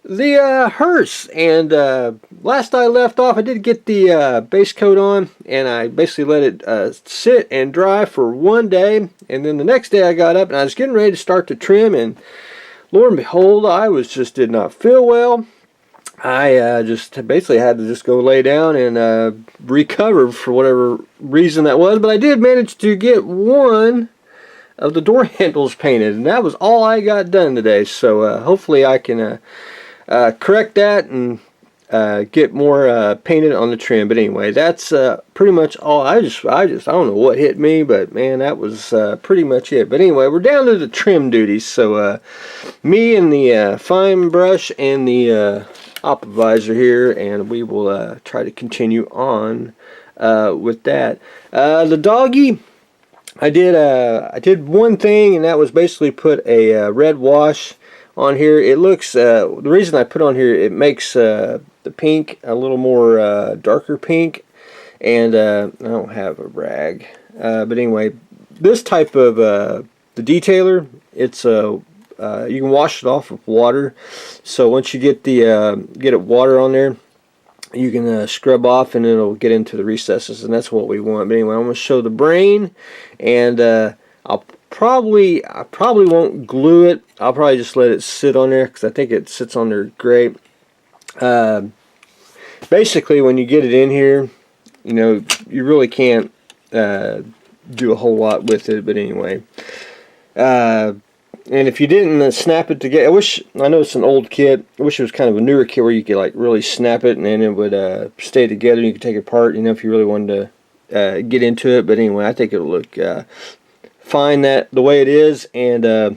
The hearse, and last I left off, I did get the base coat on, and I basically let it sit and dry for one day, and then the next day I got up and I was getting ready to start to trim, and Lord and behold, I did not feel well. I just basically had to just go lay down and recover for whatever reason that was, but I did manage to get one of the door handles painted, and that was all I got done today. So hopefully I can correct that and get more painted on the trim. But anyway, that's pretty much all. I don't know what hit me, but man, that was pretty much it. But anyway, we're down to the trim duties. So me and the fine brush and the optivisor here, and we will try to continue on with that. The doggy, I did one thing, and that was basically put a red wash on here. It looks, the reason I put on here, it makes the pink a little more darker pink, and I don't have a rag, but anyway, this type of the detailer, it's you can wash it off with water. So once you get it water on there, you can scrub off, and it'll get into the recesses, and that's what we want. But anyway, I'm going to show the brain, and I probably won't glue it. I'll probably just let it sit on there because I think it sits on there great. Basically, when you get it in here, you know, you really can't do a whole lot with it. But anyway, and if you didn't snap it together, I know it's an old kit. I wish it was kind of a newer kit where you could like really snap it and then it would stay together and you could take it apart, you know, if you really wanted to get into it. But anyway, I think it'll look fine the way it is, and there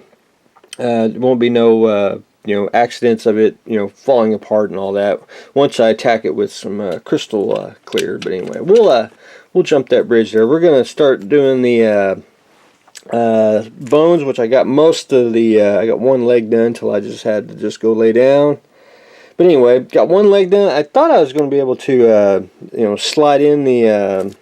won't be no you know, accidents of it, you know, falling apart and all that once I attack it with some crystal clear. But anyway, we'll jump that bridge there. We're gonna start doing the bones, which I got most of the I got one leg done until I just had to just go lay down. But anyway, got one leg done. I thought I was going to be able to you know, slide in the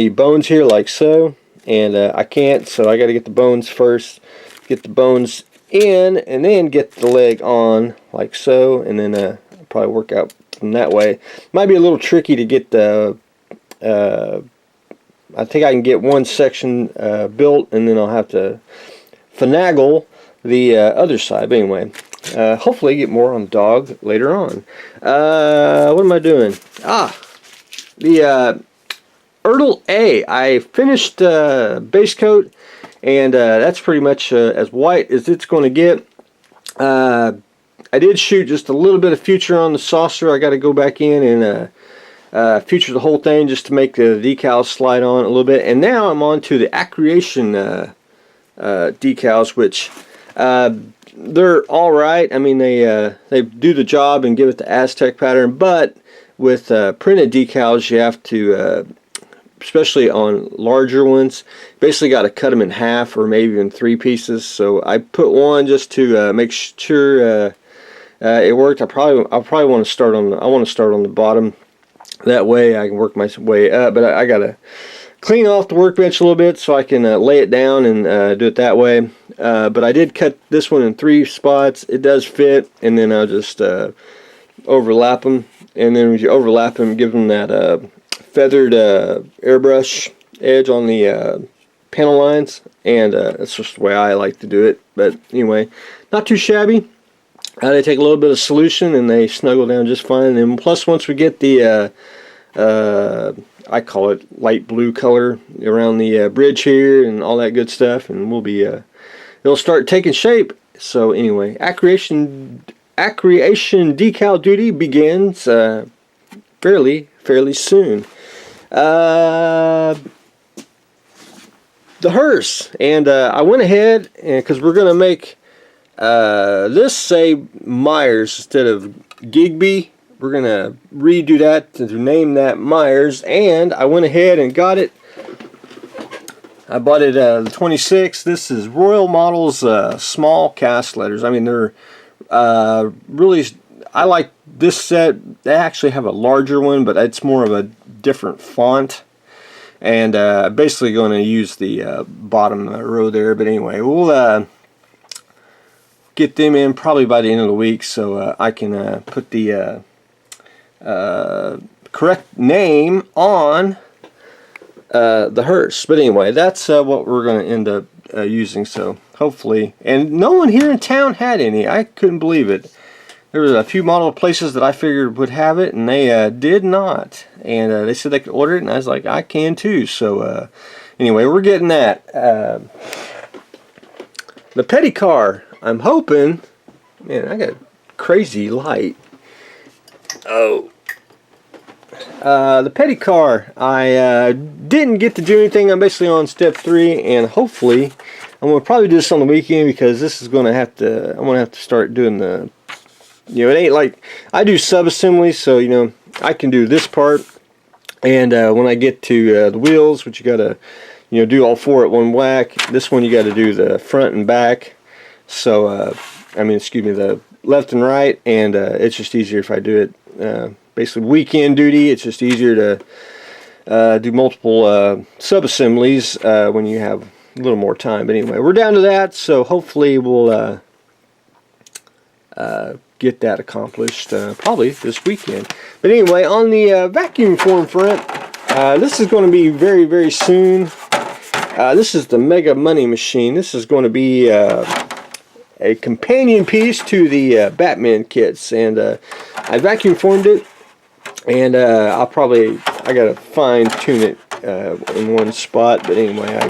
bones here like so, and I can't, so I got to get the bones first, get the bones in, and then get the leg on like so, and then probably work out from that way. Might be a little tricky to get the I think I can get one section built, and then I'll have to finagle the other side. But anyway, hopefully get more on the dog later on. What am I doing? The Ertl A. I finished base coat, and that's pretty much as white as it's going to get. I did shoot just a little bit of future on the saucer. I got to go back in and future the whole thing just to make the decals slide on a little bit. And now I'm on to the accretion decals, which they're all right. I mean, they do the job and give it the Aztec pattern, but with printed decals, you have to especially on larger ones, basically got to cut them in half or maybe in 3 pieces. So I put one just to make sure it worked. I'll probably want to start on the bottom. That way I can work my way up, but I gotta clean off the workbench a little bit so I can lay it down and do it that way. But I did cut this one in 3 spots. It does fit, and then I'll just overlap them. And then when you overlap them, give them that feathered airbrush edge on the panel lines, and that's just the way I like to do it. But anyway, not too shabby. They take a little bit of solution and they snuggle down just fine. And plus, once we get the I call it light blue color around the bridge here and all that good stuff, and we'll be it'll start taking shape. So anyway, accretion decal duty begins fairly soon. The hearse, and I went ahead and because we're gonna make this say Myers instead of Gigby. We're gonna redo that to name that Myers, and I went ahead and got it. I bought it the 26. This is Royal Models small cast letters. I mean, they're really, I like this set. They actually have a larger one, but it's more of a different font, and basically going to use the bottom row there. But anyway, we'll get them in probably by the end of the week, so I can put the correct name on the hearse. But anyway, that's what we're going to end up using. So hopefully, and no one here in town had any. I couldn't believe it. There was a few model places that I figured would have it, and they did not. And they said they could order it, and I was like, I can too. So anyway, we're getting that. The petty car, I'm hoping. Man, I got crazy light. Oh. The petty car, I didn't get to do anything. I'm basically on step 3, and hopefully I'm going to probably do this on the weekend, because this is going to have to, I'm going to have to start doing the, it ain't like, I do sub-assemblies, so, I can do this part, and when I get to the wheels, which you got to, do all 4 at one whack, this one you got to do the front and back, so, excuse me, the left and right, and it's just easier if I do it, basically weekend duty. It's just easier to do multiple sub-assemblies when you have a little more time. But anyway, we're down to that, so hopefully we'll get that accomplished probably this weekend. But anyway, on the vacuum form front, this is going to be very, very soon. This is the Mega Money Machine. This is going to be a companion piece to the Batman kits, and I vacuum formed it, and I gotta fine tune it in one spot. But anyway, I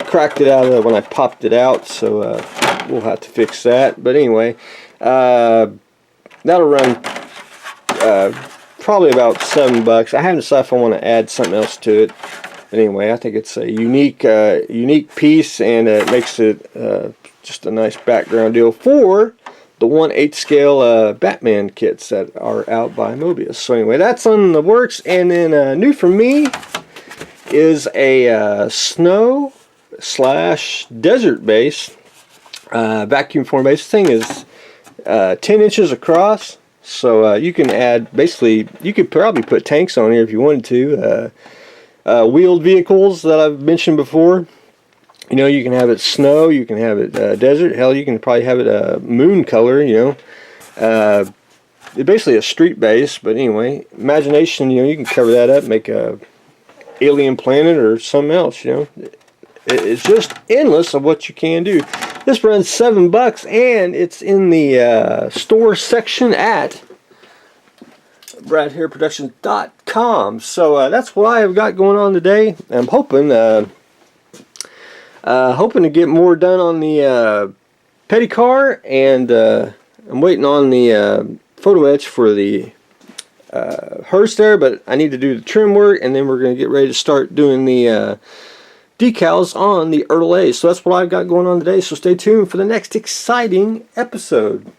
cracked it out when I popped it out, so we'll have to fix that. But anyway, that'll run probably about $7. I haven't decided if I want to add something else to it. But anyway, I think it's a unique piece, and it makes it just a nice background deal for the 1/8 scale Batman kits that are out by Mobius. So anyway, that's on the works. And then new for me is a snow / desert base vacuum form base. This thing is 10 inches across, so you can add, basically you could probably put tanks on here if you wanted to. Wheeled vehicles that I've mentioned before. You can have it snow, you can have it desert, hell, you can probably have it moon color, It's basically a street base, but anyway, imagination, you can cover that up, make a alien planet or something else, It's just endless of what you can do. This runs $7, and it's in the store section at bradhairproductions.com. So that's what I have got going on today. I'm hoping to get more done on the petty car, and I'm waiting on the photo etch for the hearse there, but I need to do the trim work, and then we're going to get ready to start doing the decals on the Ertl A. So that's what I've got going on today, so stay tuned for the next exciting episode.